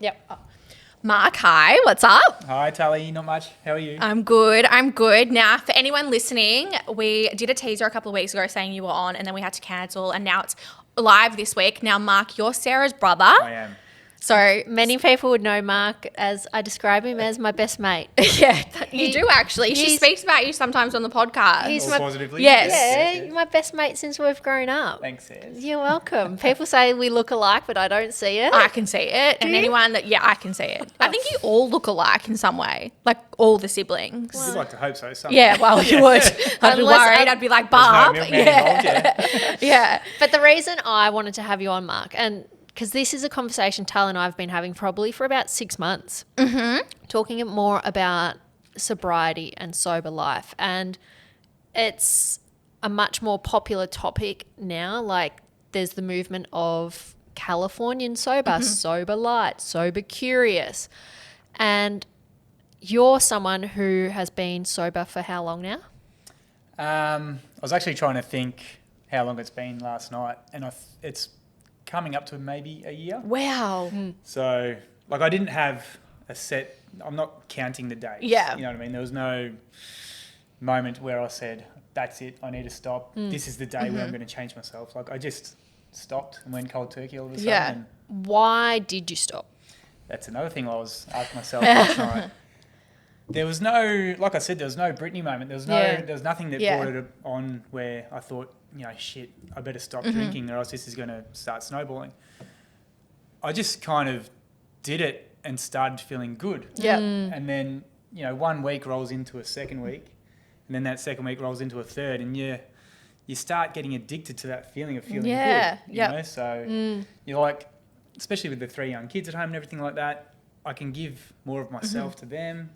Yep. Mark, hi, what's up? Hi, Tully. Not much. How are you? I'm good. Now, for anyone listening, we did a teaser a couple of weeks ago saying you were on, and then we had to cancel, and now it's live this week. Now, Mark, you're Sarah's brother. I am. So Many people would know Mark as I describe him as my best mate. yeah, you do actually. She speaks about you sometimes on the podcast. He's All my positively? Yes. Yeah, you're my best mate since we've grown up. Thanks, Ed. You're welcome. People say we look alike, but I don't see it. I can see it. And anyone that, I can see it. I think you all look alike in some way, like all the siblings. You'd like to hope so. Yeah, well, you would. I'd be Unless worried. I'd be like, Barb. There's no milkman involved, Yeah. But the reason I wanted to have you on, Mark, and because this is a conversation Tal and I have been having probably for about 6 months, talking more about sobriety and sober life. And it's a much more popular topic now. Like there's the movement of Californian sober, sober light, sober curious. And you're someone who has been sober for how long now? I was actually trying to think how long it's been last night, and it's coming up to maybe a year. Wow. So, like, I didn't have a set. I'm not counting the days. Yeah. You know what I mean? There was no moment where I said, "That's it. I need to stop. This is the day where I'm going to change myself." Like, I just stopped and went cold turkey all of a sudden. Yeah. And Why did you stop? that's another thing I was asking myself last night. There was no, like I said, there was no Britney moment. There was there was nothing that brought it on where I thought, shit, I better stop drinking or else this is going to start snowballing. I just kind of did it and started feeling good. Yeah. And then, 1 week rolls into a second week, and then that second week rolls into a third, and you start getting addicted to that feeling of feeling good. You know? So you're like, especially with the 3 young kids at home and everything like that, I can give more of myself to them.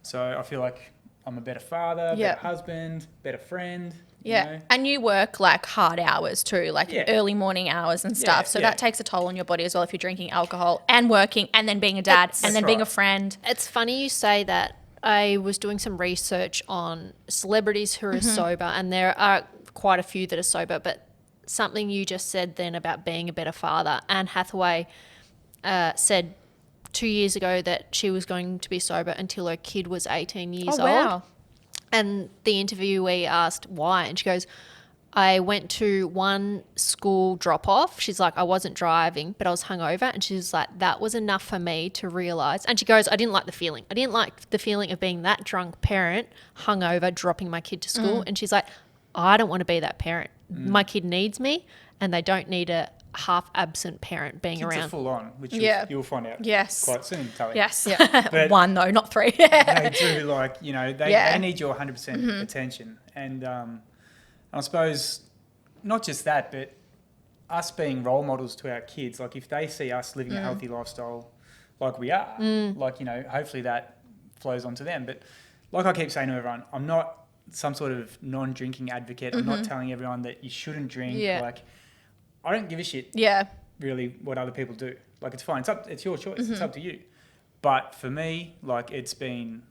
So I feel like I'm a better father, better husband, better friend. Yeah. You know? And you work like hard hours too, like early morning hours and stuff. So that takes a toll on your body as well if you're drinking alcohol and working and then being a dad and then being a friend. It's funny you say that. I was doing some research on celebrities who are sober, and there are quite a few that are sober, but something you just said then about being a better father. Anne Hathaway said 2 years ago that she was going to be sober until her kid was 18 years old. And the interviewee asked why, and she goes, I went to one school drop-off. She's like, I wasn't driving, but I was hungover. And she's like, that was enough for me to realise. And she goes, I didn't like the feeling. I didn't like the feeling of being that drunk parent, hungover, dropping my kid to school. And she's like, I don't want to be that parent. My kid needs me, and they don't need a half-absent parent being Kids around. are full on, which you'll find out quite soon, Tully. Yes. But 1 though, not 3. they do, like, they need your 100% attention. And I suppose not just that, but us being role models to our kids, like if they see us living a healthy lifestyle like we are, like, hopefully that flows onto them. But like I keep saying to everyone, I'm not some sort of non-drinking advocate. I'm not telling everyone that you shouldn't drink. Like, I don't give a shit really what other people do. Like, it's fine. It's your choice. It's up to you. But for me, like, it's been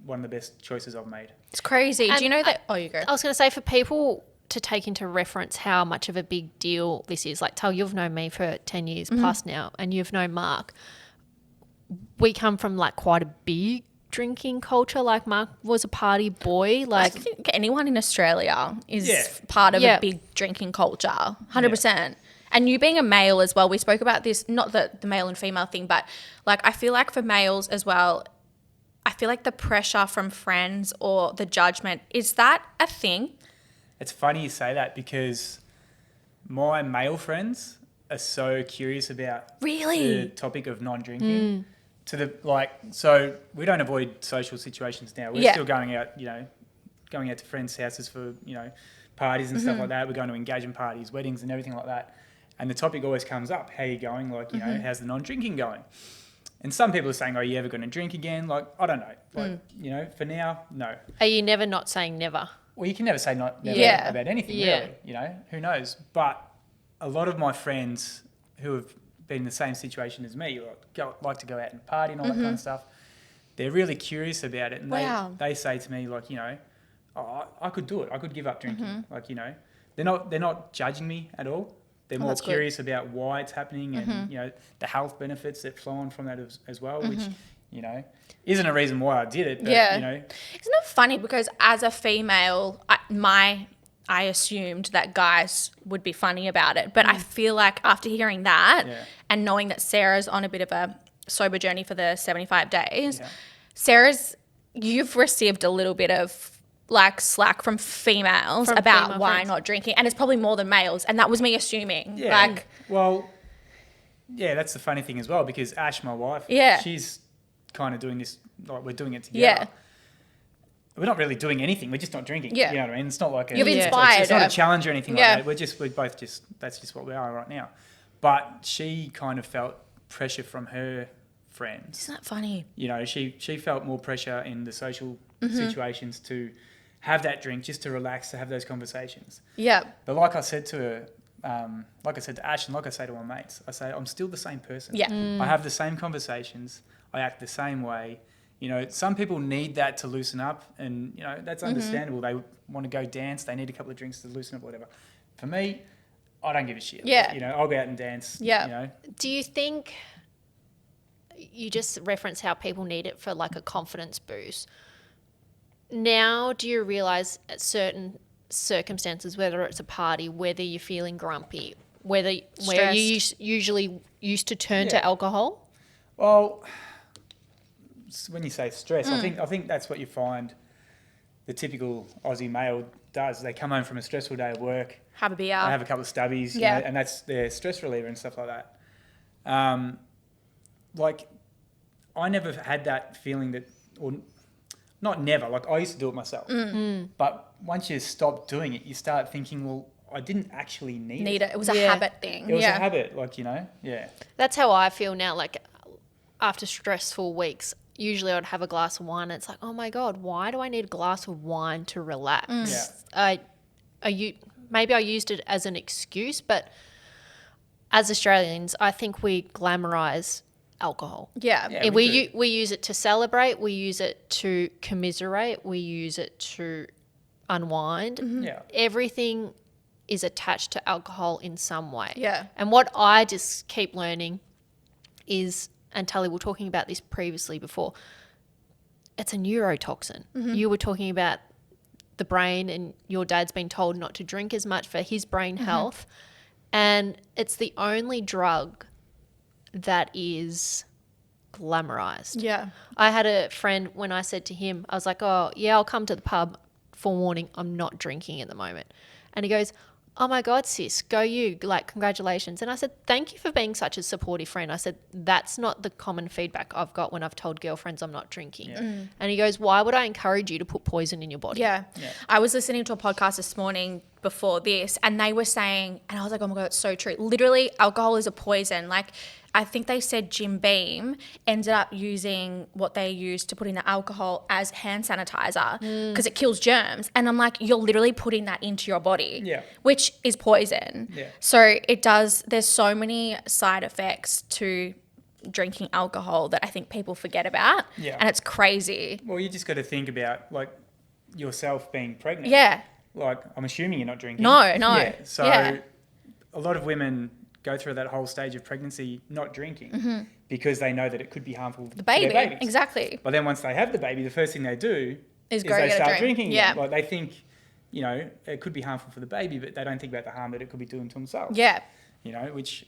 one of the best choices I've made. It's crazy. And do you know that? You go. I was going to say, for people to take into reference how much of a big deal this is, like, Tal, you've known me for 10 years plus now, and you've known Mark. We come from, like, quite a big drinking culture. Like, Mark was a party boy. Like, I think anyone in Australia is part of a big drinking culture, 100%. And you being a male as well, we spoke about this, not the male and female thing, but like I feel like for males as well, I feel like the pressure from friends or the judgment, is that a thing? It's funny you say that because my male friends are so curious about the topic of non-drinking. So we don't avoid social situations now. We're still going out, going out to friends' houses for, parties and stuff like that. We're going to engagement parties, weddings and everything like that. And the topic always comes up, how are you going? Like, how's the non-drinking going? And some people are saying, are you ever going to drink again? Like, I don't know. Like, for now, no. are you never not saying never? Well, you can never say never about anything, really. Who knows? But a lot of my friends who have been in the same situation as me, like to go out and party and all that kind of stuff, they're really curious about it. And they say to me, like, I could do it. I could give up drinking. Like, they're not judging me at all. They're more curious about why it's happening and, you know, the health benefits that flow on from that as well, which, you know, isn't a reason why I did it. But, you know. Isn't it funny? Because as a female, I assumed that guys would be funny about it. But I feel like after hearing that and knowing that Sarah's on a bit of a sober journey for the 75 days, you've received a little bit of like slack from females about female why friends. Not drinking. And it's probably more than males. And that was me assuming. Yeah. Like, well, yeah, that's the funny thing as well, because Ash, my wife, she's kind of doing this, like we're doing it together. Yeah. We're not really doing anything. We're just not drinking. Yeah. You know what I mean? It's not like you've inspired. It's not a challenge or anything like that. We're both just, that's just what we are right now. But she kind of felt pressure from her friends. Isn't that funny? You know, she felt more pressure in the social situations to have that drink, just to relax, to have those conversations. Yeah. But like I said to her, like I said to Ash and like I say to my mates, I say, I'm still the same person. Yeah. I have the same conversations. I act the same way. You know, some people need that to loosen up and, you know, that's understandable. They want to go dance. They need a couple of drinks to loosen up, whatever. For me, I don't give a shit. Yeah. You know, I'll go out and dance. Yeah. You know. Do you think, you just reference how people need it for like a confidence boost. Now, do you realise at certain circumstances, whether it's a party, whether you're feeling grumpy, where you usually used to turn to alcohol? Well, when you say stress, I think that's what you find the typical Aussie male does. They come home from a stressful day of work, have a beer, they have a couple of stubbies, you know, and that's their stress reliever and stuff like that. Like, I never had that feeling that, or not never, like I used to do it myself. But once you stop doing it, you start thinking, well, I didn't actually need it. It was a habit thing. It was a habit, like, you know, That's how I feel now, like after stressful weeks. Usually I'd have a glass of wine and it's like, oh my God, why do I need a glass of wine to relax? Maybe I used it as an excuse, but as Australians, I think we glamorise alcohol. Yeah we use it to celebrate, we use it to commiserate, we use it to unwind. Everything is attached to alcohol in some way. And what I just keep learning is, and Tully, we were talking about this previously before, it's a neurotoxin. You were talking about the brain, and your dad's been told not to drink as much for his brain health, and it's the only drug that is glamorized. I had a friend, when I said to him, I was like, oh yeah, I'll come to the pub, forewarning, I'm not drinking at the moment. And he goes, oh my God, sis, go you, like, congratulations. And I said, thank you for being such a supportive friend. I said, that's not the common feedback I've got when I've told girlfriends I'm not drinking. And he goes, why would I encourage you to put poison in your body? I was listening to a podcast this morning before this, and they were saying, and I was like, oh my God, it's so true. Literally, alcohol is a poison. Like, I think they said Jim Beam ended up using what they used to put in the alcohol as hand sanitizer because it kills germs. And I'm like, you're literally putting that into your body, which is poison. So it does, there's so many side effects to drinking alcohol that I think people forget about. And it's crazy. Well, you just got to think about, like, yourself being pregnant. Like, I'm assuming you're not drinking. No. So a lot of women go through that whole stage of pregnancy not drinking because they know that it could be harmful to their babies. Exactly. But then once they have the baby, the first thing they do is go they start drink. drinking. Like, they think, you know, it could be harmful for the baby, but they don't think about the harm that it could be doing to themselves. You know, which,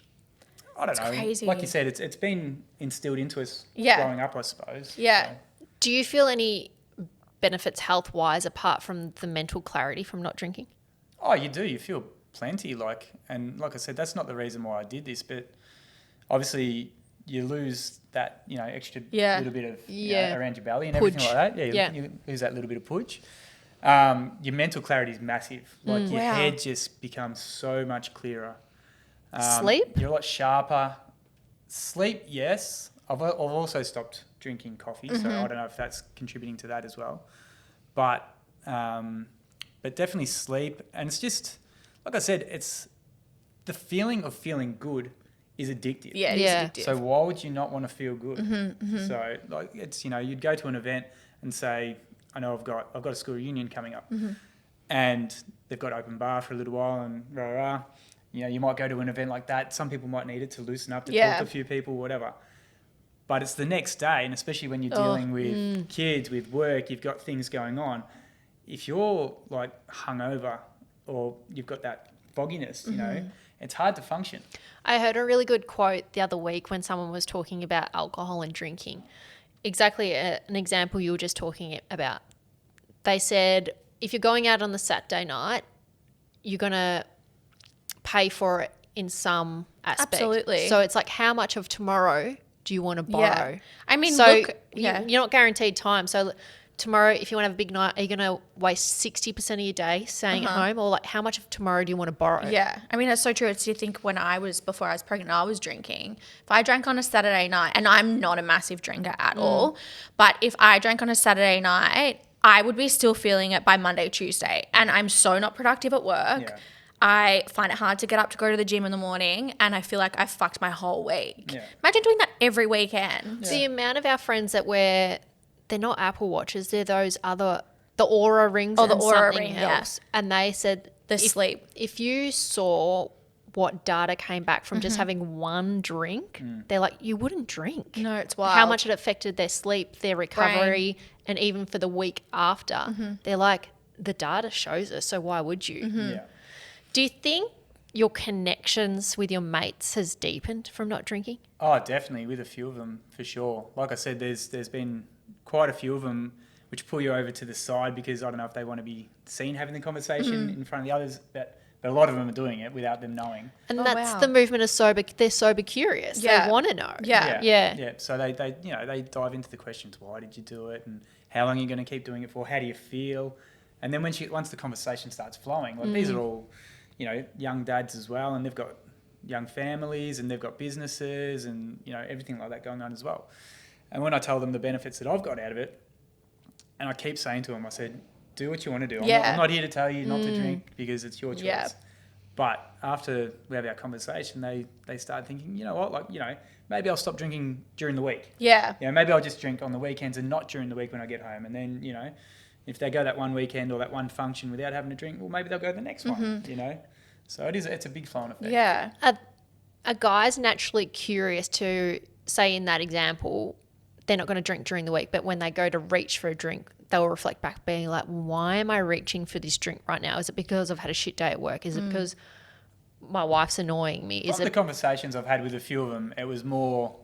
I don't know. Crazy. Like you said, it's been instilled into us growing up, I suppose. So. Do you feel any benefits health-wise apart from the mental clarity from not drinking? Oh, you do. You feel plenty, like, and like I said, that's not the reason why I did this, but obviously you lose that, you know, extra little bit of you know, around your belly and everything like that. You lose that little bit of pudge. Your mental clarity is massive. Like, your head just becomes so much clearer. Sleep? You're a lot sharper. Sleep, yes. I've also stopped drinking coffee, so I don't know if that's contributing to that as well. But definitely sleep, and it's just, like I said, it's the feeling of feeling good is addictive. It is addictive. So why would you not want to feel good? So, like, it's, you know, you'd go to an event and say, I know I've got a school reunion coming up, and they've got open bar for a little while and rah. You know, you might go to an event like that. Some people might need it to loosen up, to talk to a few people, whatever. But it's the next day, and especially when you're dealing with kids, with work, you've got things going on. If you're like hungover or you've got that fogginess, you know, it's hard to function. I heard a really good quote the other week when someone was talking about alcohol and drinking. Exactly an example you were just talking about. They said, if you're going out on the Saturday night, you're going to pay for it in some aspect. Absolutely. So it's like, how much of tomorrow do you want to borrow? Yeah. I mean, so look, you're not guaranteed time. So tomorrow, if you want to have a big night, are you going to waste 60% of your day staying at home? Or like, how much of tomorrow do you want to borrow? Yeah. I mean, that's so true. It's, you think before I was pregnant, I was drinking. If I drank on a Saturday night, and I'm not a massive drinker at all, but if I drank on a Saturday night, I would be still feeling it by Monday, Tuesday. And I'm so not productive at work. Yeah. I find it hard to get up to go to the gym in the morning, and I feel like I fucked my whole week. Yeah. Imagine doing that every weekend. Yeah. The amount of our friends that wear, they're not Apple Watches, they're those other, the Aura rings and something else. Yeah. And they said sleep. If you saw what data came back from just having one drink, they're like, you wouldn't drink. No, it's wild. How much it affected their sleep, their recovery, and even for the week after. They're like, the data shows us, so why would you? Yeah. Do you think your connections with your mates has deepened from not drinking? Oh, definitely, with a few of them, for sure. Like I said, there's been quite a few of them which pull you over to the side because I don't know if they want to be seen having the conversation in front of the others, but a lot of them are doing it without them knowing. And that's the movement of sober. They're sober curious. Yeah. They want to know. Yeah. So they dive into the questions. Why did you do it? And how long are you going to keep doing it for? How do you feel? And then once the conversation starts flowing, like these are all, you know, young dads as well, and they've got young families and they've got businesses and, you know, everything like that going on as well. And when I tell them the benefits that I've got out of it, and I keep saying to them, I said, do what you want to do. I'm not here to tell you not to drink because it's your choice. Yeah. But after we have our conversation, they start thinking, you know what, like, you know, maybe I'll stop drinking during the week. Yeah. You know, maybe I'll just drink on the weekends and not during the week when I get home. And then, you know, if they go that one weekend or that one function without having a drink, well, maybe they'll go the next one, you know. So it's a big flow-on effect. Yeah. A guy's naturally curious to, say in that example, they're not going to drink during the week, but when they go to reach for a drink, they'll reflect back being like, why am I reaching for this drink right now? Is it because I've had a shit day at work? Is it because my wife's annoying me? From the conversations I've had with a few of them, it was more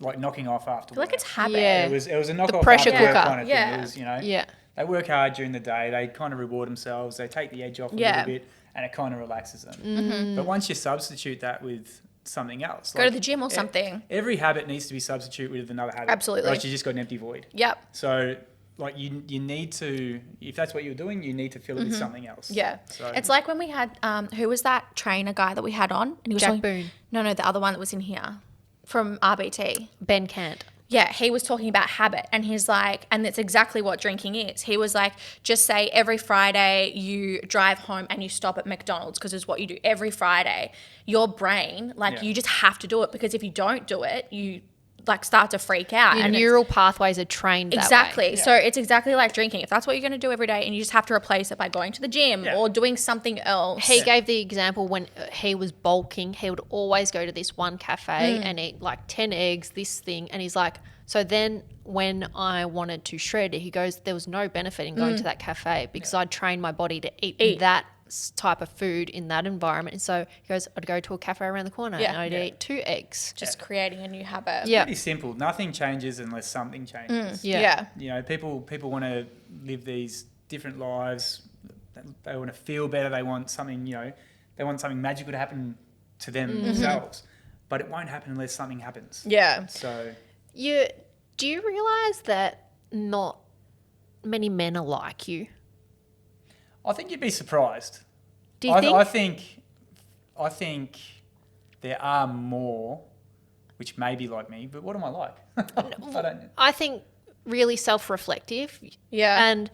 like knocking off after work. Like it's habit. Yeah. It was a knock The off pressure after work cooker. kind of thing. It was, you know, they work hard during the day, they kind of reward themselves, they take the edge off a little bit, and it kind of relaxes them. But once you substitute that with something else, go to the gym or something. Every habit needs to be substituted with another habit. Absolutely. Or else you just got an empty void. Yep. So like you need to, if that's what you're doing, you need to fill it with something else. Yeah. So it's like when we had, who was that trainer guy that we had on? And he was Jack Boone. No, the other one that was in here from RBT. Ben Cant. Yeah, he was talking about habit, and he's like, and that's exactly what drinking is. He was like, just say every Friday you drive home and you stop at McDonald's because it's what you do every Friday. Your brain, you just have to do it, because if you don't do it, you like start to freak out. Your neural pathways are trained exactly. that way. Yeah. So it's exactly like drinking. If that's what you're going to do every day, and you just have to replace it by going to the gym or doing something else. He gave the example when he was bulking, he would always go to this one cafe and eat like 10 eggs, this thing. And he's like, so then when I wanted to shred, he goes, there was no benefit in going to that cafe because I'd trained my body to eat that type of food in that environment. And so he goes, I'd go to a cafe around the corner and I'd eat 2 eggs. Just creating a new habit. Yeah. Pretty simple. Nothing changes unless something changes. Yeah. You know, people want to live these different lives. They want to feel better. They want something, you know, they want something magical to happen to themselves. But it won't happen unless something happens. Yeah. So do you realise that not many men are like you? I think you'd be surprised. Do you think? I think there are more which may be like me, but what am I like? I think really self-reflective. Yeah. And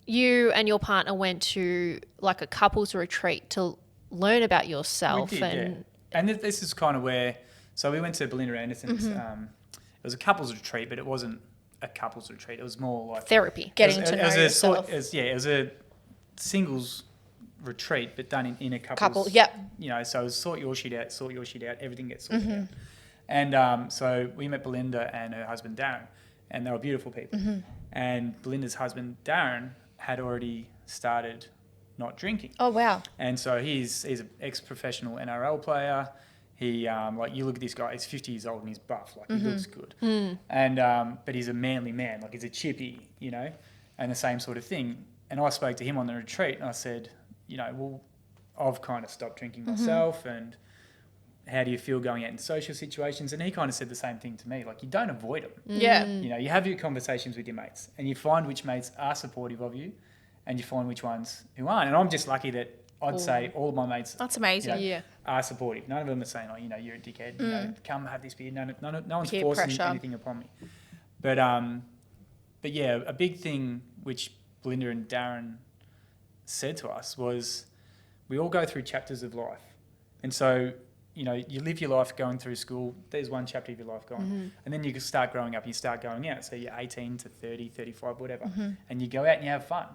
you and your partner went to like a couples retreat to learn about yourself. We did, and this is kind of where, so we went to Belinda Anderson's, it was a couples retreat, but it wasn't a couples retreat. It was more like therapy. Getting to know yourself. It was a singles retreat, but done in a couple. Yep. You know, so it was sort your shit out, everything gets sorted out. And so we met Belinda and her husband Darren, and they were beautiful people. And Belinda's husband Darren had already started not drinking. Oh wow! And so he's an ex-professional NRL player. He like, you look at this guy, he's 50 years old and he's buff, like he looks good. And but he's a manly man, like he's a chippy, you know, and the same sort of thing. And I spoke to him on the retreat and I said, you know, well, I've kind of stopped drinking myself, and how do you feel going out in social situations? And he kind of said the same thing to me, like, you don't avoid them. Yeah. You know, you have your conversations with your mates and you find which mates are supportive of you and you find which ones who aren't. And I'm just lucky that I'd say all of my mates That's amazing. you know, are supportive. None of them are saying, oh, you know, you're a dickhead, you know, come have this beer. No one's Peer forcing pressure. anything upon me. But yeah, a big thing which Belinda and Darren said to us was, we all go through chapters of life. And so, you know, you live your life going through school, there's one chapter of your life gone. And then you can start growing up, you start going out. So you're 18 to 30, 35, whatever. And you go out and you have fun.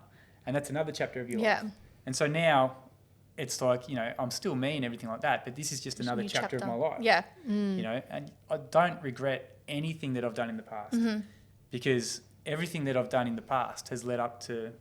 And that's another chapter of your life. And so now it's like, you know, I'm still me and everything like that, but this is just another chapter of my life. Yeah. You know, and I don't regret anything that I've done in the past, because everything that I've done in the past has led up to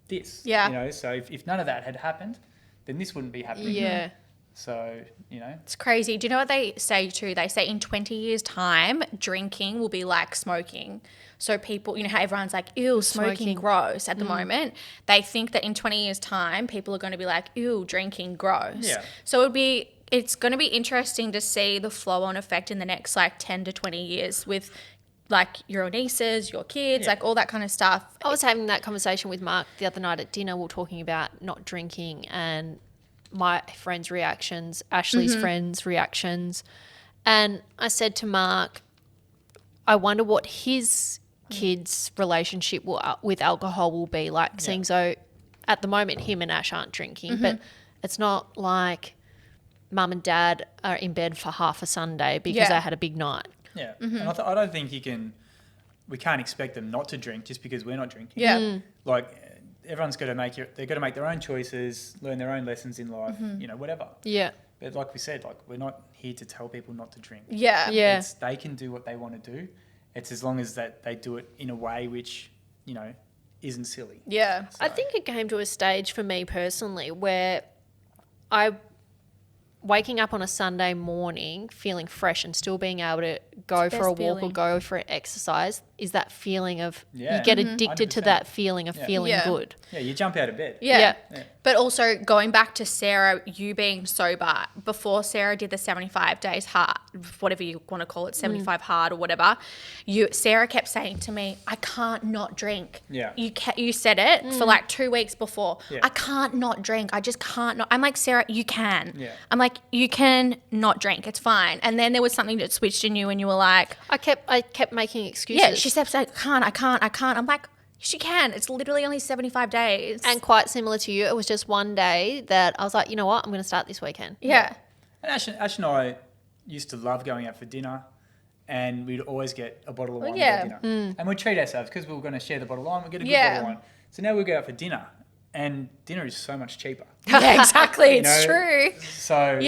this. Yeah. You know, so if none of that had happened, then this wouldn't be happening. Yeah. So, you know. It's crazy. Do you know what they say too? They say in 20 years' time, drinking will be like smoking. So people, you know how everyone's like, ew, smoking gross at the moment. They think that in 20 years' time, people are going to be like, ew, drinking gross. Yeah. So it's going to be interesting to see the flow-on effect in the next like 10 to 20 years with like your nieces, your kids, like all that kind of stuff. I was having that conversation with Mark the other night at dinner. We were talking about not drinking and my friends' reactions, Ashley's friends' reactions. And I said to Mark, I wonder what his kids' relationship with alcohol will be like, seeing so at the moment him and Ash aren't drinking, but it's not like mum and dad are in bed for half a Sunday because they had a big night. Yeah. And I don't think we can't expect them not to drink just because we're not drinking. Yeah. Like, everyone's got to they've got to make their own choices, learn their own lessons in life, you know, whatever. Yeah. But like we said, like, we're not here to tell people not to drink. Yeah. Yeah. They can do what they want to do. It's as long as that they do it in a way which, you know, isn't silly. Yeah. I think it came to a stage for me personally where waking up on a Sunday morning feeling fresh and still being able to go for a walk or go for an exercise is that feeling of you get addicted to that feeling of feeling good. Yeah, you jump out of bed. Yeah. But also going back to Sarah, you being sober, before Sarah did the 75 days hard, whatever you want to call it, 75 hard or whatever, Sarah kept saying to me, I can't not drink. Yeah. You said it for like 2 weeks before. Yeah. I can't not drink. I just can't not. I'm like, Sarah, you can. Yeah. I'm like, you can not drink. It's fine. And then there was something that switched in you and you were like. I kept making excuses. Yeah, she said, I can't. I'm like, she can. It's literally only 75 days. And quite similar to you, it was just one day that I was like, you know what, I'm going to start this weekend. Yeah. And Ash and I used to love going out for dinner, and we'd always get a bottle of wine for dinner. And we'd treat ourselves because we were going to share the bottle of wine. We'd get a good bottle of wine. So now we go out for dinner, and dinner is so much cheaper. Yeah, exactly. It's true. So,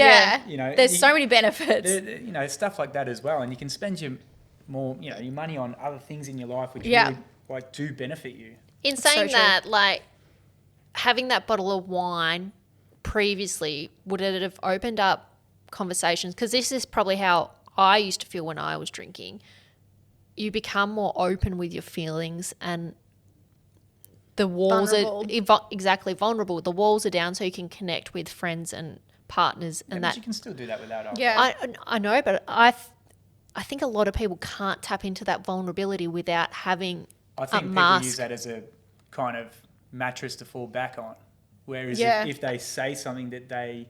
you know, there's so many benefits. You know, stuff like that as well. And you can spend your money on other things in your life which really like do benefit you. In saying that, like having that bottle of wine previously, would it have opened up conversations? Because this is probably how I used to feel when I was drinking. You become more open with your feelings and the walls are vulnerable. The walls are down so you can connect with friends and partners, and but you can still do that without alcohol. Yeah, I know, but I think a lot of people can't tap into that vulnerability without having I think people use that as a kind of mattress to fall back on. Whereas if they say something that they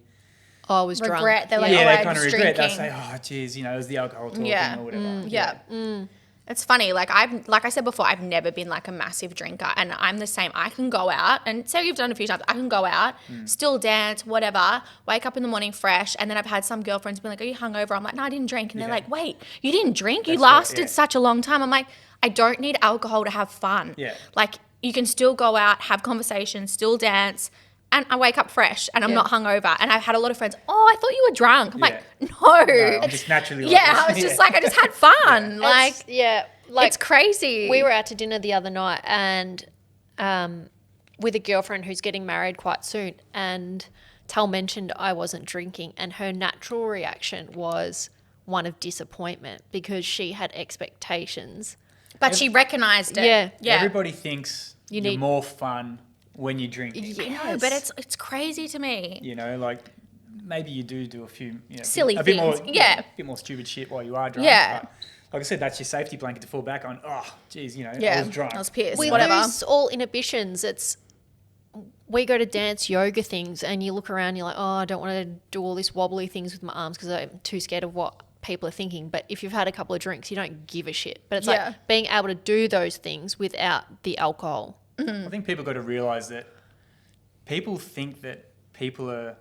I was drunk, they're like, they I kind of was regret. drinking. They'll say, oh, geez, you know, it was the alcohol talking or whatever. It's funny. Like I said before, I've never been like a massive drinker, and I'm the same. I can go out and say you've done a few times. I can go out, still dance, whatever. Wake up in the morning fresh, and then I've had some girlfriends be like, "Are you hungover?" I'm like, "No, I didn't drink," and they're like, "Wait, you didn't drink? You lasted such a long time." I'm like, I don't need alcohol to have fun. Yeah. Like you can still go out, have conversations, still dance, and I wake up fresh and I'm not hungover. And I've had a lot of friends, I thought you were drunk. I'm like, no. I'm just naturally like this. I was just like, I just had fun. It's crazy. We were out to dinner the other night and with a girlfriend who's getting married quite soon, and Tal mentioned I wasn't drinking, and her natural reaction was one of disappointment because she had expectations. But she recognised it. Yeah. Everybody thinks you're more fun when you drink. I know, but it's crazy to me. You know, like maybe you do a few silly a things. A bit more stupid shit while you are drunk. Yeah. But like I said, that's your safety blanket to fall back on. Oh, geez, I was drunk. I was pissed. We lose all inhibitions. We go to dance yoga things and you look around, you're like, I don't want to do all this wobbly things with my arms because I'm too scared of what people are thinking. But if you've had a couple of drinks, you don't give a shit. But it's like being able to do those things without the alcohol. I think people got to realise that people think that people are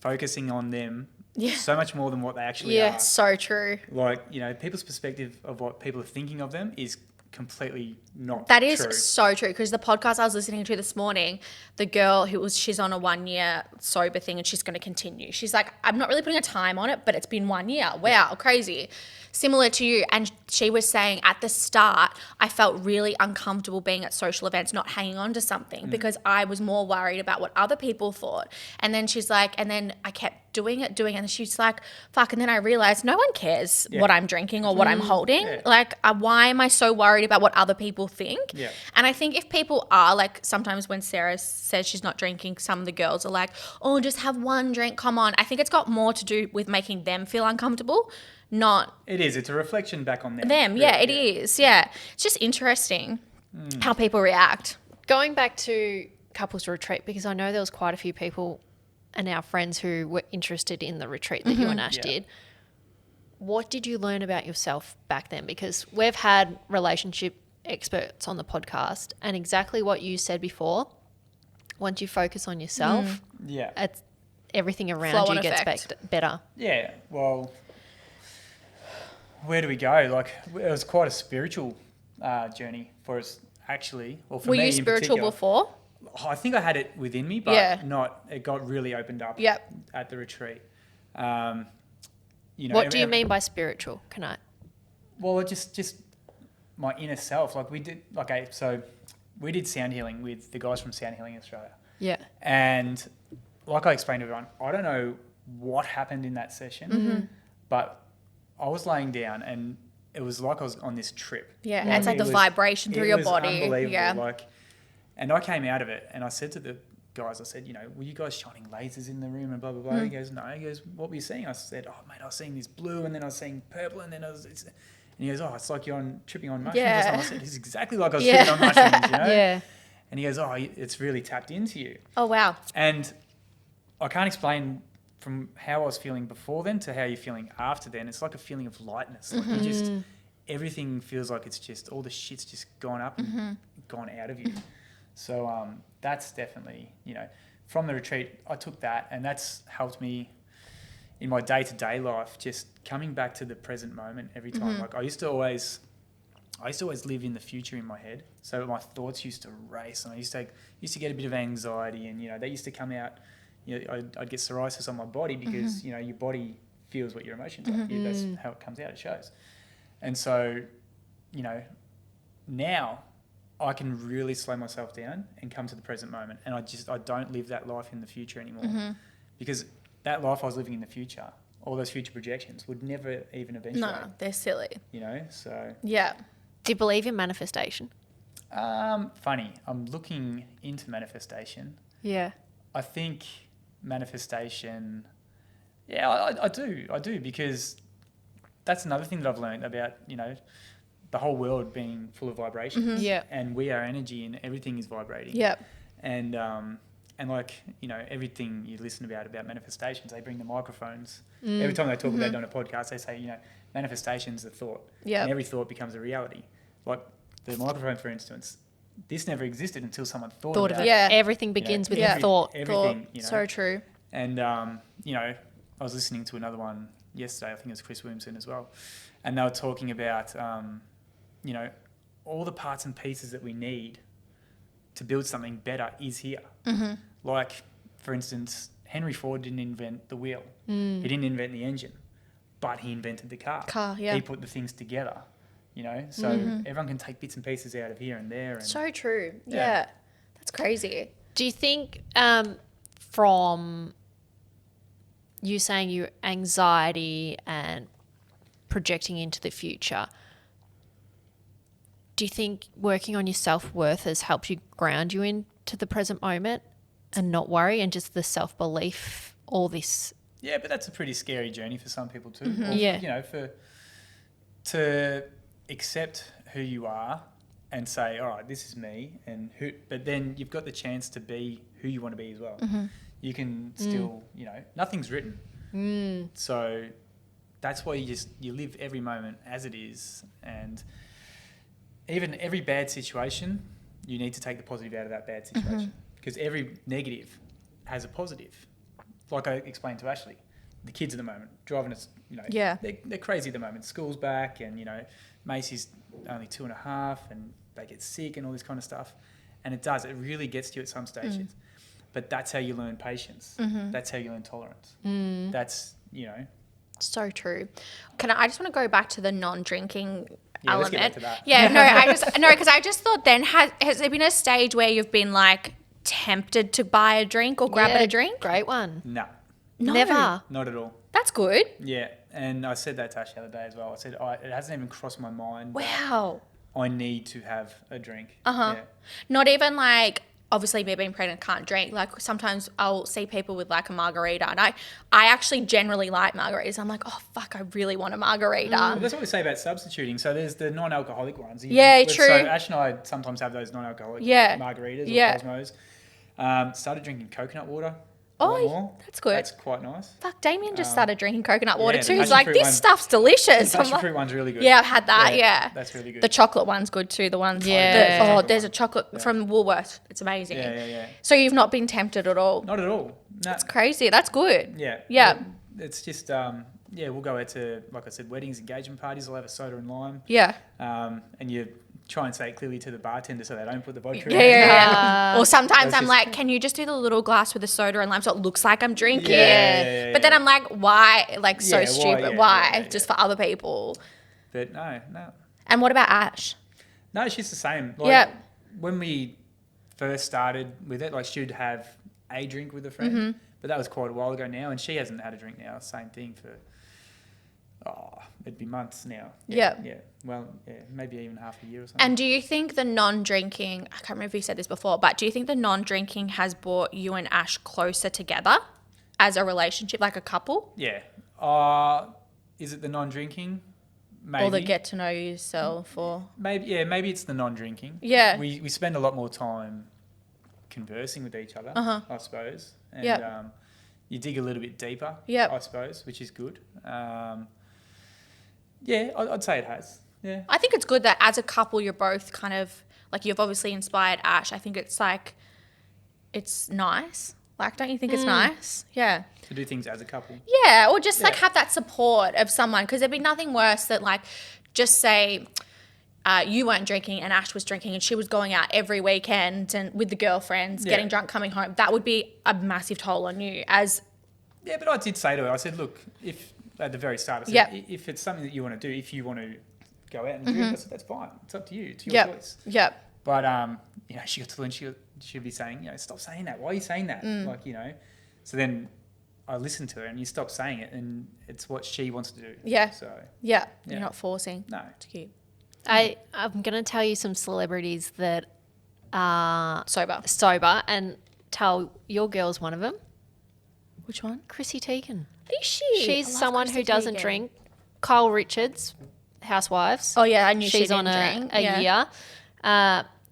focusing on them so much more than what they actually are. Yeah, so true. Like, people's perspective of what people are thinking of them is completely not That is true. so true, because the podcast I was listening to this morning, the girl she's on a 1 year sober thing and she's going to continue. She's like, I'm not really putting a time on it, but it's been 1 year. Wow, crazy. Similar to you. And she was saying at the start, I felt really uncomfortable being at social events, not hanging on to something because I was more worried about what other people thought. And then she's like, and then I kept doing it. And she's like, fuck. And then I realized no one cares what I'm drinking or what I'm holding. Yeah. Like, why am I so worried about what other people think? Yeah. And I think if people are like, sometimes when Sarah says she's not drinking, some of the girls are like, oh, just have one drink. Come on. I think it's got more to do with making them feel uncomfortable. Not It is. It's a reflection back on them. it is. Yeah. It's just interesting how people react. Going back to couples retreat, because I know there was quite a few people and our friends who were interested in the retreat that you and Ash did. What did you learn about yourself back then? Because we've had relationship experts on the podcast, and exactly what you said before, once you focus on yourself, it's, everything around Flow you gets better. Yeah. Well, where do we go? Like, it was quite a spiritual journey for us, actually. Well, for Were me you spiritual before? I think I had it within me, but not. It got really opened up at the retreat. What do you mean by spiritual? Can I? Well, it just my inner self. Like we did sound healing with the guys from Sound Healing Australia. Yeah. And like I explained to everyone, I don't know what happened in that session, but I was laying down and it was like I was on this trip. Yeah, and it's like the vibration through your body. Unbelievable. Yeah. And I came out of it and I said to the guys, I said, were you guys shining lasers in the room and blah, blah, blah? He goes, no. He goes, what were you seeing? I said, oh, mate, I was seeing this blue and then I was seeing purple and then and he goes, oh, it's like you're tripping on mushrooms. Yeah. I said, it's exactly like I was tripping on mushrooms, Yeah. And he goes, oh, it's really tapped into you. Oh, wow. And I can't explain from how I was feeling before then to how you're feeling after then. It's like a feeling of lightness. Like you just, everything feels like it's just, all the shit's just gone up and gone out of you. So that's definitely, from the retreat, I took that and that's helped me in my day-to-day life, just coming back to the present moment every time. Like I used to always live in the future in my head. So my thoughts used to race and I used to get a bit of anxiety and, they used to come out, I'd get psoriasis on my body because, your body feels what your emotions are. That's how it comes out, it shows. And so, now I can really slow myself down and come to the present moment. And I don't live that life in the future anymore because that life I was living in the future, all those future projections would never even eventuate. No, they're silly. So. Yeah. Do you believe in manifestation? Funny. I'm looking into manifestation. Yeah. I think manifestation, I do because that's another thing that I've learned about, the whole world being full of vibrations. Yeah. And we are energy and everything is vibrating. Yep. And like, everything you listen about manifestations, they bring the microphones. Every time they talk about it on a podcast, they say, manifestation's a thought. Yep. And every thought becomes a reality. Like the microphone, for instance, this never existed until someone thought about it. Yeah. Everything begins with a thought. Everything, So true. And, I was listening to another one yesterday, I think it was Chris Williamson as well. And they were talking about, all the parts and pieces that we need to build something better is here. Like, for instance, Henry Ford didn't invent the wheel. He didn't invent the engine, but he invented the car. He put the things together, so everyone can take bits and pieces out of here and there. And so true. Yeah. That's crazy. Do you think from you saying your anxiety and projecting into the future, do you think working on your self-worth has helped you ground you into the present moment and not worry, and just the self-belief, all this? Yeah, but that's a pretty scary journey for some people too. To accept who you are and say, all right, this is me, but then you've got the chance to be who you want to be as well. You can still, nothing's written. So that's why you live every moment as it is, and even every bad situation, you need to take the positive out of that bad situation, because every negative has a positive. Like I explained to Ashley, the kids at the moment driving us, they're crazy at the moment. School's back, and Macy's only 2.5, and they get sick and all this kind of stuff, and it really gets to you at some stages. But that's how you learn patience. That's how you learn tolerance. That's So true. I just want to go back to the non-drinking element. Let's get back to that. Yeah, because I just thought then, has there been a stage where you've been like tempted to buy a drink or grab a drink? Great one. No. Never. Not at all. That's good. Yeah, and I said that to Ash the other day as well. I said, it hasn't even crossed my mind. Wow. I need to have a drink. Not even like, obviously me being pregnant can't drink. Like sometimes I'll see people with like a margarita, and I actually generally like margaritas. I'm like, oh fuck, I really want a margarita. Well, that's what we say about substituting. So there's the non-alcoholic ones. True. So Ash and I sometimes have those non-alcoholic margaritas or Cosmos. Started drinking coconut water. More. That's good. That's quite nice. Fuck, Damien just started drinking coconut water too. He's passion like, fruit this stuff's delicious. The passion fruit one's really good. Yeah, I've had that, yeah. That's really good. The chocolate one's good too, the ones. Yeah. There's a chocolate from Woolworths. It's amazing. Yeah. So you've not been tempted at all? Not at all. No. That's crazy. That's good. Yeah. It's just, we'll go out to, like I said, weddings, engagement parties. I'll have a soda and lime. Yeah. And you try and say it clearly to the bartender so they don't put the vodka in. Yeah. Or sometimes I'm like, can you just do the little glass with the soda and lime so it looks like I'm drinking? But then I'm like, why? Like, so stupid. Why? Just for other people. But no. And what about Ash? No, she's the same. Like, when we first started with it, like she'd have a drink with a friend, but that was quite a while ago now, and she hasn't had a drink now. Same thing for, it'd be months now. Yeah. Well, maybe even half a year or something. And do you think the non-drinking, I can't remember if you said this before, but do you think the non-drinking has brought you and Ash closer together as a relationship, like a couple? Yeah. Is it the non-drinking? Maybe. Or the get to know yourself, or maybe it's the non-drinking. Yeah. We spend a lot more time conversing with each other, I suppose. And you dig a little bit deeper, I suppose, which is good. I'd say it has. Yeah. I think it's good that as a couple you're both kind of like, you've obviously inspired Ash. I think it's like, it's nice. Like, don't you think it's nice? Yeah. To do things as a couple. Yeah, or just like have that support of someone, because there'd be nothing worse than like, just say you weren't drinking and Ash was drinking and she was going out every weekend and with the girlfriends, getting drunk, coming home. That would be a massive toll on you as... Yeah, but I did say to her, I said, look, if at the very start, I said, if it's something that you want to do, if you want to go out and drink, I said, that's fine. It's up to you. It's your choice. But, she got to learn, she'll be saying, stop saying that. Why are you saying that? So then I listened to her and you stop saying it, and it's what she wants to do. Yeah. So you're not forcing. No. It's cute. I'm going to tell you some celebrities that are sober, and tell your girl's one of them. Which one? Chrissy Teigen. Is she? She's someone who doesn't drink. Kyle Richards, Housewives. Oh yeah, I knew she's she on didn't drink. a year.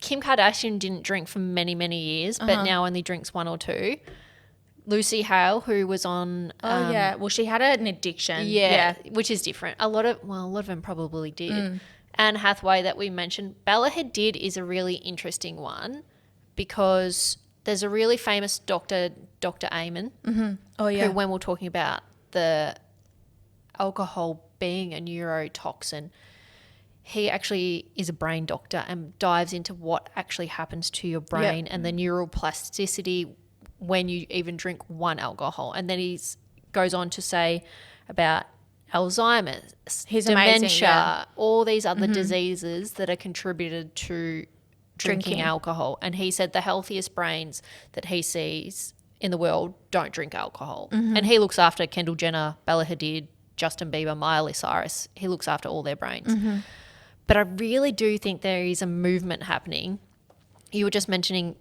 Kim Kardashian didn't drink for many, many years, but now only drinks 1 or 2. Lucy Hale, who was on... well, she had an addiction. Yeah, which is different. A lot of them probably did. Anne Hathaway that we mentioned. Bella Hadid is a really interesting one because there's a really famous doctor, Dr. Amen, who, when we're talking about the alcohol being a neurotoxin, he actually is a brain doctor and dives into what actually happens to your brain and the neural plasticity when you even drink one alcohol. And then he goes on to say about Alzheimer's, He's dementia, amazing, yeah. all these other diseases that are contributed to drinking alcohol. And he said the healthiest brains that he sees in the world don't drink alcohol. And he looks after Kendall Jenner, Bella Hadid, Justin Bieber, Miley Cyrus. He looks after all their brains. But I really do think there is a movement happening. You were just mentioning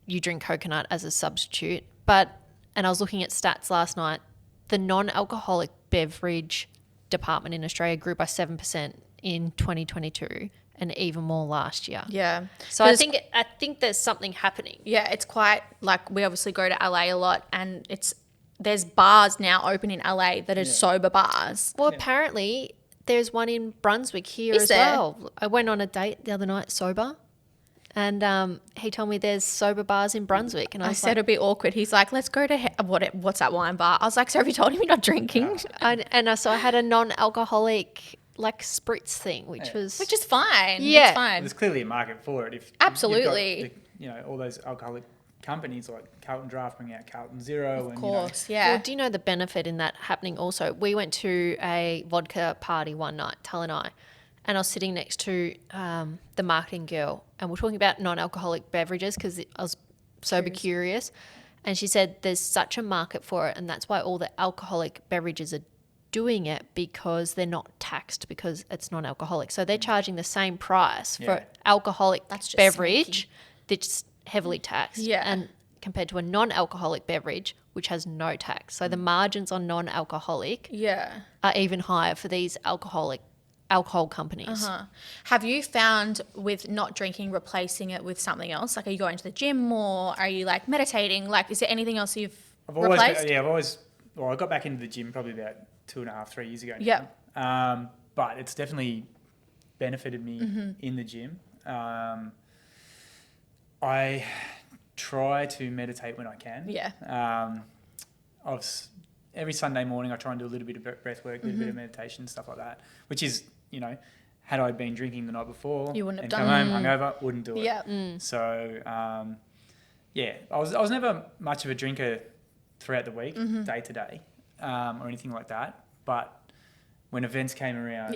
you drink coconut as a substitute, and I was looking at stats last night, the non-alcoholic beverage department in Australia grew by 7% in 2022 and even more last year. Yeah. So I think there's something happening. Yeah, it's quite like we obviously go to LA a lot, and there's bars now open in LA that are sober bars. Well, apparently there's one in Brunswick here Is as there? well. I went on a date the other night sober, and he told me there's sober bars in Brunswick, and I said it'd be awkward. He's like, let's go to what's that wine bar? I was like, so have you told him you're not drinking? so I had a non-alcoholic like spritz thing, which is fine. Yeah. It's fine. There's clearly a market for it. If Absolutely. you've got all those alcoholic companies like Carlton Draft bring out Carlton Zero. Of course, yeah. Well, do you know the benefit in that happening also? We went to a vodka party one night, Tal and I was sitting next to the marketing girl, and we're talking about non-alcoholic beverages because I was sober curious. And she said there's such a market for it, and that's why all the alcoholic beverages are doing it, because they're not taxed because it's non-alcoholic. So they're charging the same price for alcoholic beverage that's heavily taxed. Yeah. And compared to a non-alcoholic beverage, which has no tax. So the margins on non-alcoholic are even higher for these alcohol companies. Have you found with not drinking replacing it with something else? Like, are you going to the gym more? Are you like meditating? Like, is there anything else you've replaced? I got back into the gym probably about 2.5, 3 years ago now. Yeah. But it's definitely benefited me in the gym. I try to meditate when I can. Yeah. Every Sunday morning I try and do a little bit of breath work, a little bit of meditation, stuff like that, which is, had I been drinking the night before You wouldn't have and done come home hungover, wouldn't do it. Yeah. So, I was never much of a drinker throughout the week, day to day, or anything like that. But when events came around,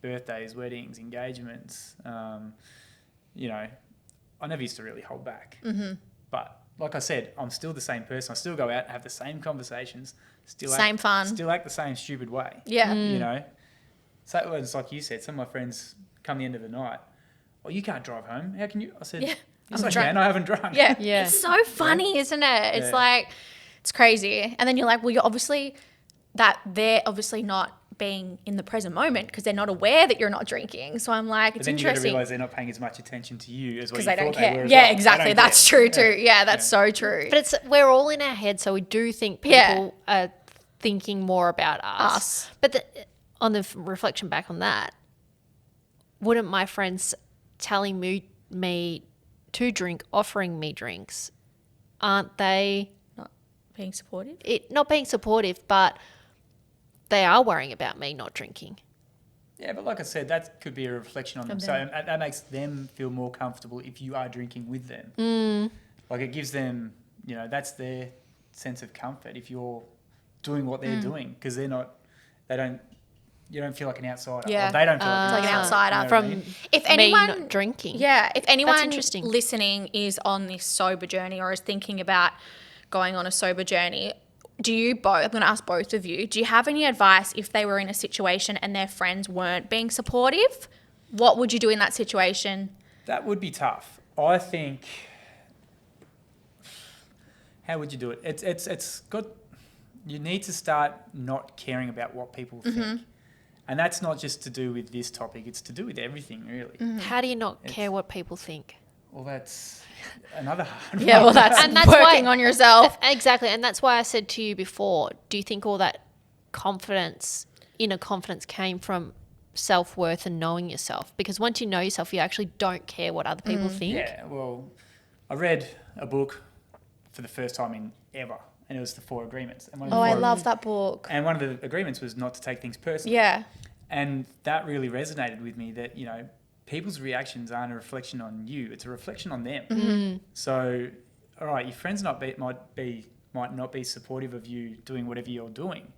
birthdays, weddings, engagements, I never used to really hold back. But like I said, I'm still the same person. I still go out and have the same conversations. Fun. Still act the same stupid way. Yeah. So it's like you said, some of my friends come the end of the night, oh, you can't drive home. How can you? I said, yes, I can. I haven't drunk. Yeah. It's so funny, isn't it? It's like, it's crazy. And then you're like, well, they're obviously not being in the present moment because they're not aware that you're not drinking. So I'm like, it's interesting. But then interesting. you got to realise they're not paying as much attention to you as what you they thought don't they care. were. Yeah, exactly. That's true too. Yeah, that's so true. But we're all in our head, so we do think people are thinking more about us. But on the reflection back on that, wouldn't my friends telling me to drink, offering me drinks, aren't they Not being supportive? Not being supportive, but they are worrying about me not drinking. Yeah, but like I said, that could be a reflection on them. So that makes them feel more comfortable if you are drinking with them. Like it gives them, that's their sense of comfort if you're doing what they're doing, because you don't feel like an outsider. Yeah. Or they don't feel like an outsider. From if anyone me not drinking. Yeah, if anyone interesting. listening is on this sober journey or is thinking about going on a sober journey, do you both, I'm going to ask both of you, do you have any advice if they were in a situation and their friends weren't being supportive? What would you do in that situation? That would be tough. I think, how would you do it? It's got, you need to start not caring about what people think. And that's not just to do with this topic, it's to do with everything, really. How do you not care what people think? Well, that's another hard Yeah, well, that's working on yourself. Exactly. And that's why I said to you before, do you think all that inner confidence came from self-worth and knowing yourself? Because once you know yourself, you actually don't care what other people think. Yeah, well, I read a book for the first time in ever, and it was The 4 Agreements. And I love that book. And one of the agreements was not to take things personally. Yeah. And that really resonated with me that, people's reactions aren't a reflection on you, it's a reflection on them. So all right, your friends might not be supportive of you doing whatever you're doing,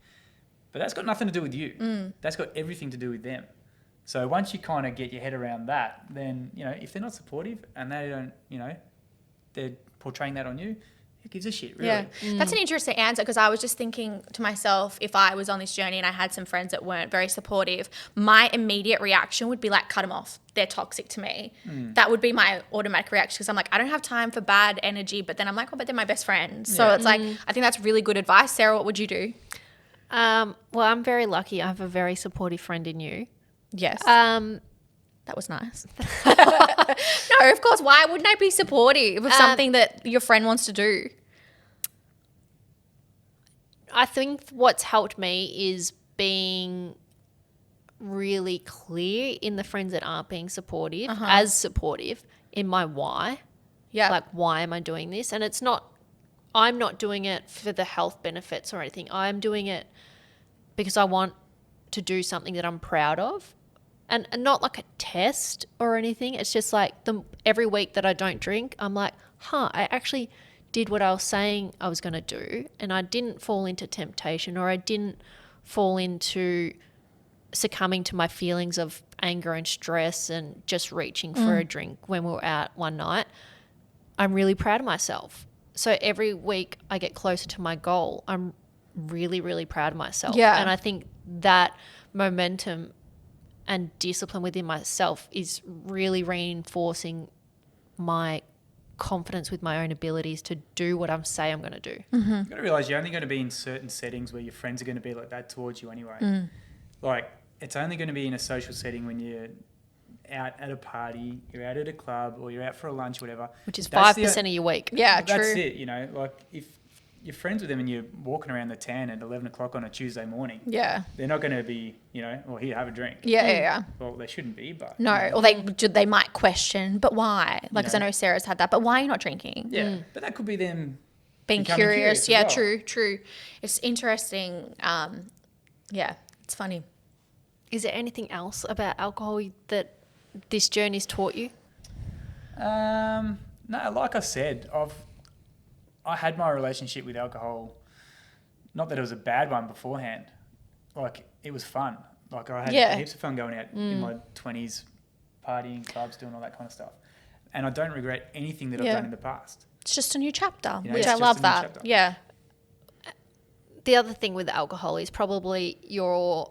but that's got nothing to do with you. That's got everything to do with them. So once you kind of get your head around that, then, if they're not supportive and they don't, they're portraying that on you, who gives a shit, really? Yeah, that's an interesting answer, because I was just thinking to myself, if I was on this journey and I had some friends that weren't very supportive, my immediate reaction would be like, cut them off. They're toxic to me. That would be my automatic reaction, because I'm like, I don't have time for bad energy. But then I'm like, oh, but they're my best friends. So it's like, I think that's really good advice. Sarah, what would you do? Well, I'm very lucky. I have a very supportive friend in you. Yes. That was nice. No, of course. Why wouldn't I be supportive of something that your friend wants to do? I think what's helped me is being really clear in the friends that aren't being supportive, as supportive in my why. Yeah. Like, why am I doing this? And I'm not doing it for the health benefits or anything. I'm doing it because I want to do something that I'm proud of. And not like a test or anything. It's just like every week that I don't drink, I'm like, I actually did what I was saying I was going to do, and I didn't fall into temptation, or I didn't fall into succumbing to my feelings of anger and stress and just reaching for a drink when we were out one night. I'm really proud of myself. So every week I get closer to my goal. I'm really, really proud of myself. Yeah. And I think that momentum and discipline within myself is really reinforcing my confidence with my own abilities to do what I'm say I'm going to do. You've got to realise you're only going to be in certain settings where your friends are going to be like that towards you anyway. Like, it's only going to be in a social setting when you're out at a party, you're out at a club, or you're out for a lunch, whatever. Which is 5% of your week. Yeah, true. That's it, like if you're friends with them and you're walking around the tan at 11 o'clock on a Tuesday morning, they're not going to be, well, here, have a drink. Yeah. Well, they shouldn't be, but... No, or they might question, but why? Like, because I know Sarah's had that, but why are you not drinking? Yeah, but that could be them... Being curious. Yeah, well. True. It's interesting. It's funny. Is there anything else about alcohol that this journey's taught you? No, like I said, I had my relationship with alcohol, not that it was a bad one beforehand. Like, it was fun. Like, I had heaps of fun going out in my 20s, partying, clubs, doing all that kind of stuff. And I don't regret anything that I've done in the past. It's just a new chapter, which I love that. Chapter. Yeah. The other thing with alcohol is probably you're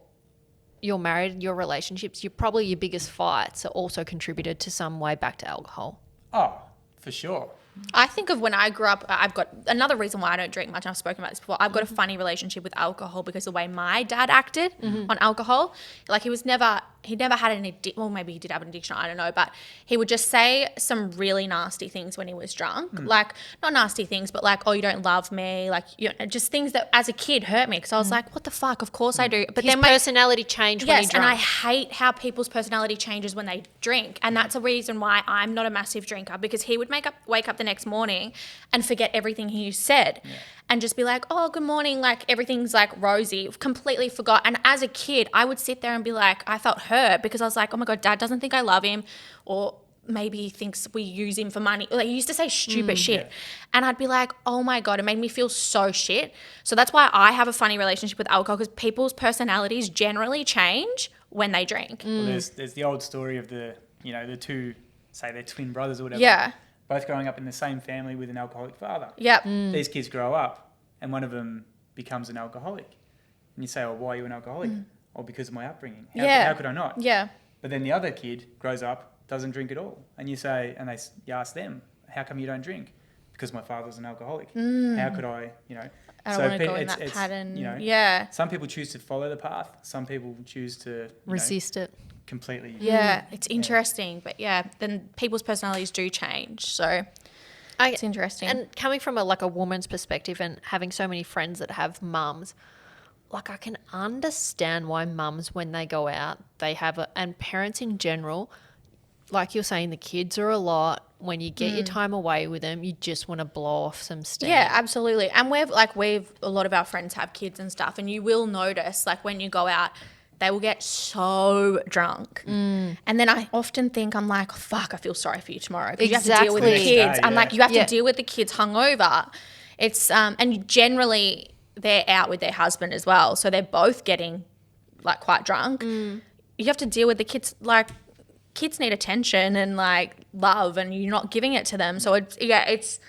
married, your relationships, probably your biggest fights are also contributed to some way back to alcohol. Oh, for sure. I think of when I grew up, I've got another reason why I don't drink much. I've spoken about this before. I've got a funny relationship with alcohol because the way my dad acted on alcohol, like he never had an addiction. Well, maybe he did have an addiction. I don't know, but he would just say some really nasty things when he was drunk. Like, not nasty things, but like, oh, you don't love me. Like, just things that as a kid hurt me, because I was like, what the fuck? Of course I do. But his then personality changed when he drank. Yes, and I hate how people's personality changes when they drink. And that's a reason why I'm not a massive drinker, because he would wake up the next morning and forget everything he said and just be like, oh, good morning, like everything's like rosy, completely forgot. And as a kid, I would sit there and be like, I felt hurt because I was like, oh my God, Dad doesn't think I love him, or maybe he thinks we use him for money. Like, he used to say stupid shit. And I'd be like, oh my God, it made me feel so shit. So that's why I have a funny relationship with alcohol, because people's personalities generally change when they drink. Well, there's the old story of the two, say they're twin brothers or whatever. Yeah. Both growing up in the same family with an alcoholic father. Yep. These kids grow up and one of them becomes an alcoholic. And you say, oh, why are you an alcoholic? Or because of my upbringing. How could I not? Yeah. But then the other kid grows up, doesn't drink at all. And you say, and you ask them, how come you don't drink? Because my father's an alcoholic. How could I, I don't want to go in that pattern. Some people choose to follow the path. Some people choose to resist it. Completely. Yeah, it's interesting. But then people's personalities do change. So it's interesting. And coming from a woman's perspective and having so many friends that have mums, I can understand why mums, when they go out, they have and parents in general, like you're saying, the kids are a lot. When you get your time away with them, you just want to blow off some steam. Yeah, absolutely. And we've a lot of our friends have kids and stuff, and you will notice when you go out, they will get so drunk. And then I often think, I'm like, fuck, I feel sorry for you tomorrow. Because you have to deal with the kids. I'm like, you have to deal with the kids hungover. It's, and generally they're out with their husband as well. So they're both getting like quite drunk. You have to deal with the kids. Like, kids need attention and like love, and you're not giving it to them. So it's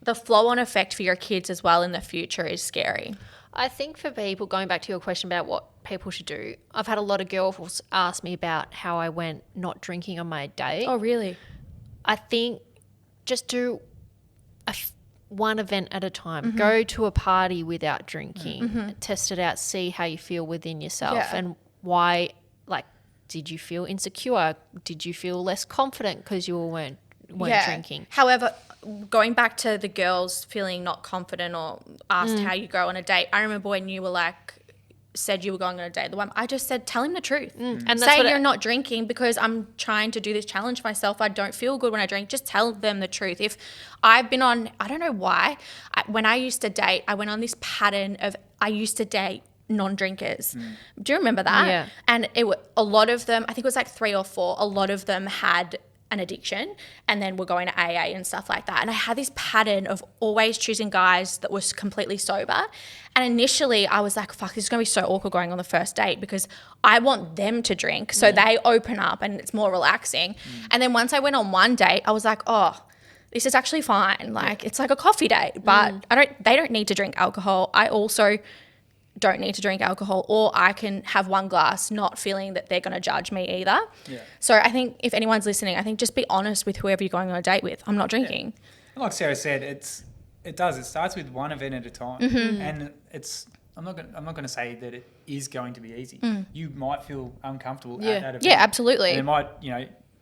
the flow-on effect for your kids as well in the future is scary. I think for people, going back to your question about what people should do, I've had a lot of girls ask me about how I went not drinking on my date. Oh, really? I think just do one event at a time. Go to a party without drinking. Test it out. See how you feel within yourself and why. Like, did you feel insecure? Did you feel less confident because you weren't drinking? However, going back to the girls feeling not confident or asked how you go on a date, I remember when you were like, said you were going on a date, I just said, tell him the truth. And that's say you're not drinking because I'm trying to do this challenge myself. I don't feel good when I drink. Just tell them the truth. If I've been on, I don't know why, when I used to date, I went on this pattern of, I used to date non-drinkers. Do you remember that? Yeah. And a lot of them, I think it was like 3 or 4, a lot of them had an addiction and then we're going to AA and stuff like that. And I had this pattern of always choosing guys that was completely sober. And initially I was like, fuck, this is going to be so awkward going on the first date because I want them to drink. So they open up and it's more relaxing. And then once I went on one date, I was like, oh, this is actually fine. Like it's like a coffee date, but they don't need to drink alcohol. I also don't need to drink alcohol, or I can have one glass not feeling that they're going to judge me either. So I think if anyone's listening, I think just be honest with whoever you're going on a date with. I'm not drinking. Like Sarah said, it starts with one event at a time. And I'm not going to say that it is going to be easy. You might feel uncomfortable at that event. Yeah, absolutely. And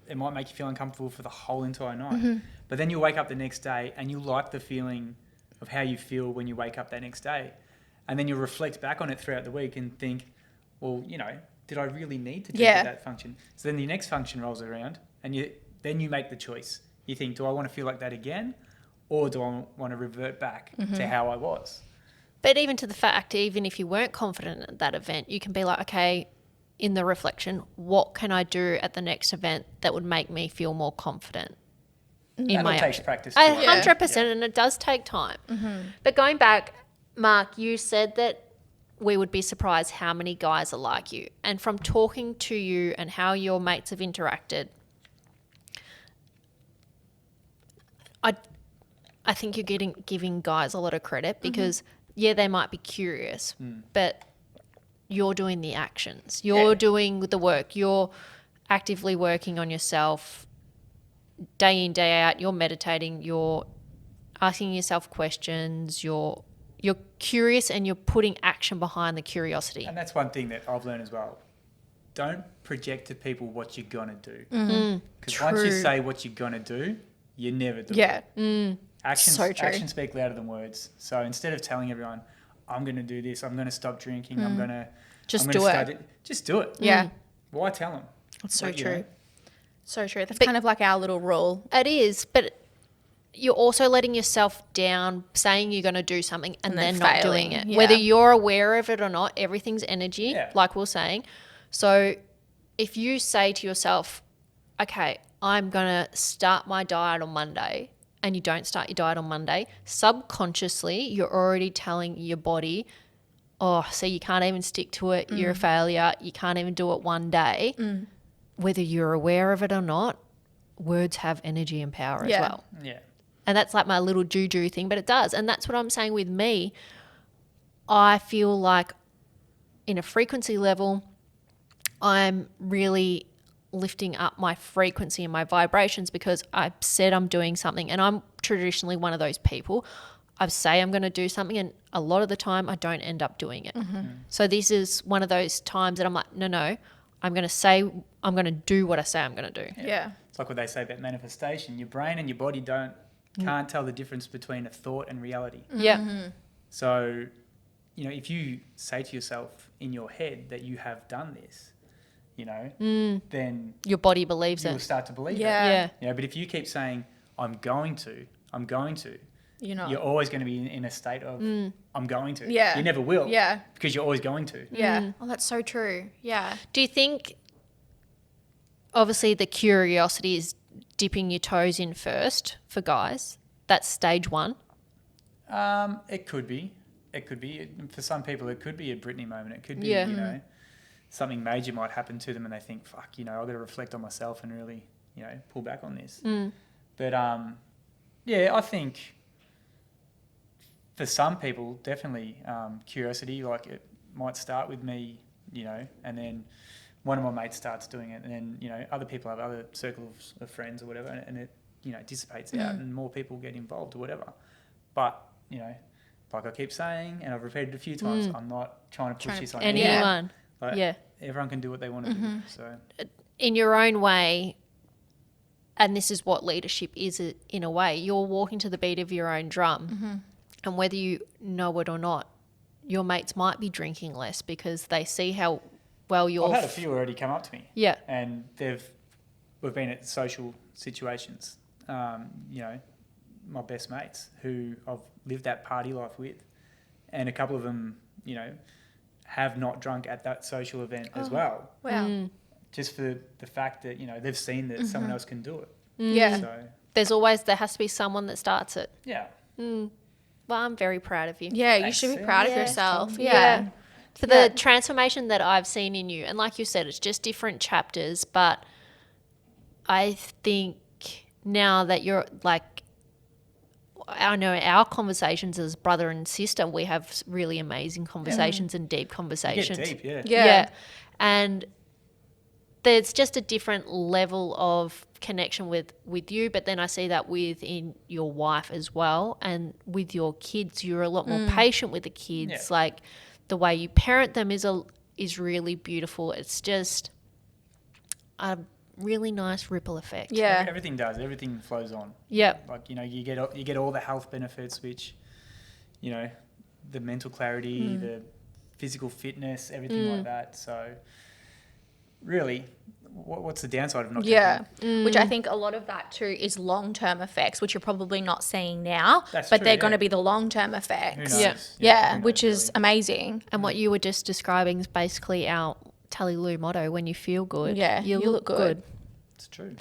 it might make you feel uncomfortable for the whole entire night. But then you wake up the next day and you like the feeling of how you feel when you wake up that next day. And then you reflect back on it throughout the week and think, well, did I really need to drink at that function? So then the next function rolls around and then you make the choice. You think, do I want to feel like that again, or do I want to revert back to how I was? But even to the fact, even if you weren't confident at that event, you can be like, okay, in the reflection, what can I do at the next event that would make me feel more confident in my takes action? practice. 100%, and it does take time. But going back, Mark, you said that we would be surprised how many guys are like you. And from talking to you and how your mates have interacted, I think you're giving guys a lot of credit because, they might be curious, but you're doing the actions. You're doing the work. You're actively working on yourself day in, day out. You're meditating. You're asking yourself questions. You're curious and you're putting action behind the curiosity. And that's one thing that I've learned as well. Don't project to people what you're going to do. Because once you say what you're going to do, you never do it. Actions speak louder than words. So instead of telling everyone, I'm going to do this, I'm going to stop drinking, I'm going to... Just do it. Just do it. Yeah. Why tell them? That's so true. So true. That's kind of like our little rule. It is, but... You're also letting yourself down, saying you're going to do something and then not doing it. Whether you're aware of it or not, everything's energy, like we're saying. So if you say to yourself, okay, I'm going to start my diet on Monday, and you don't start your diet on Monday, subconsciously you're already telling your body, oh, so you can't even stick to it, you're a failure, you can't even do it one day. Whether you're aware of it or not, words have energy and power as well. Yeah. And that's like my little juju thing, but it does. And that's what I'm saying with me. I feel like in a frequency level, I'm really lifting up my frequency and my vibrations because I said I'm doing something, and I'm traditionally one of those people. I say I'm going to do something, and a lot of the time I don't end up doing it. So this is one of those times that I'm like, no, I'm going to do what I say I'm going to do. Yeah. It's like what they say about manifestation. Your brain and your body can't tell the difference between a thought and reality. Yeah. So, if you say to yourself in your head that you have done this, then your body believes you'll it. start to believe it. Yeah. But if you keep saying, I'm going to, you're always going to be in a state of, I'm going to. Yeah. You never will. Yeah. Because you're always going to. Yeah. Oh, that's so true. Yeah. Do you think, obviously the curiosity is dipping your toes in first for guys? That's stage one. It could be. For some people, it could be a Britney moment. It could be, something major might happen to them and they think, fuck, I've got to reflect on myself and really, pull back on this. But, I think for some people, definitely curiosity, like it might start with me, and then one of my mates starts doing it and then, other people have other circles of friends or whatever and it, dissipates out and more people get involved or whatever. But, like I keep saying, and I've repeated it a few times, I'm not trying to push this on anyone. Everyone can do what they want to do. So, in your own way, and this is what leadership is in a way, you're walking to the beat of your own drum. And whether you know it or not, your mates might be drinking less because they see how well you're... I've had a few already come up to me. Yeah. And we've been at social situations, my best mates who I've lived that party life with. And a couple of them, have not drunk at that social event as well. Wow. Just for the fact that, they've seen that someone else can do it. Yeah. So, there has to be someone that starts it. Yeah. Well, I'm very proud of you. Yeah, you Thanks, should be proud of Yeah. yourself. Yeah. For the transformation that I've seen in you. And like you said, it's just different chapters. But I think now that you're like, I know our conversations as brother and sister, we have really amazing conversations and deep conversations. Get deep, Yeah. And there's just a different level of connection with you, but then I see that within your wife as well, and with your kids, you're a lot more patient with the kids. Yeah. Like the way you parent them is really beautiful. It's just a really nice ripple effect. Yeah. Everything does. Everything flows on. Yep. Like, you get all the health benefits, which, the mental clarity, the physical fitness, everything like that. So really, what's the downside of not drinking? Which I think a lot of that too is long-term effects, which you're probably not seeing now, That's but true, they're going to be the long-term effects. Who knows? Yeah. Who knows, which is really? amazing. And what you were just describing is basically our Tully Lou motto: when you feel good, you look good. It's true.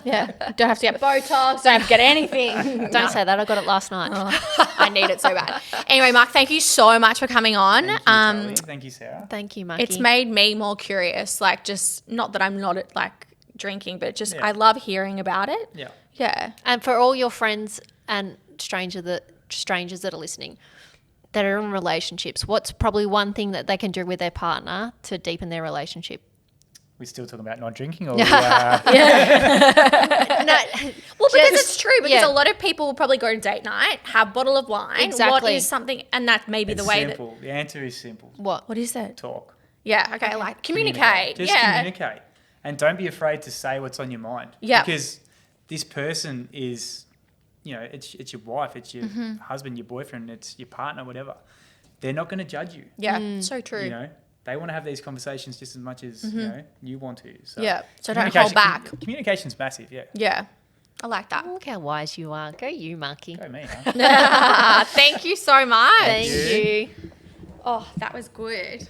Yeah. Don't have to get Botox, don't have to get anything. Don't say that. I got it last night. I need it so bad. Anyway, Mark, thank you so much for coming on. Thank you, Tully. Thank you, Sarah. Thank you, Mikey. It's made me more curious, like just not that I'm not like drinking, but just I love hearing about it. Yeah. Yeah. And for all your friends and strangers that are listening that are in relationships, what's probably one thing that they can do with their partner to deepen their relationship? We're still talking about not drinking, or No, well, because it's true. Because a lot of people will probably go to date night, have a bottle of wine. Exactly. What is something, and that may be it's the way simple. The answer is simple. What? What is it? Talk. Yeah. Okay. Like communicate. Just yeah. communicate, and don't be afraid to say what's on your mind. Yeah. Because this person is, it's your wife, it's your husband, your boyfriend, it's your partner, whatever. They're not going to judge you. Yeah. So true. They want to have these conversations just as much as you want to. So Yeah. So don't hold back. Communication's massive. Yeah. Yeah. I like that. Look how wise you are. Go you, Marky. Go me, huh? Thank you so much. Thank you. Oh, that was good.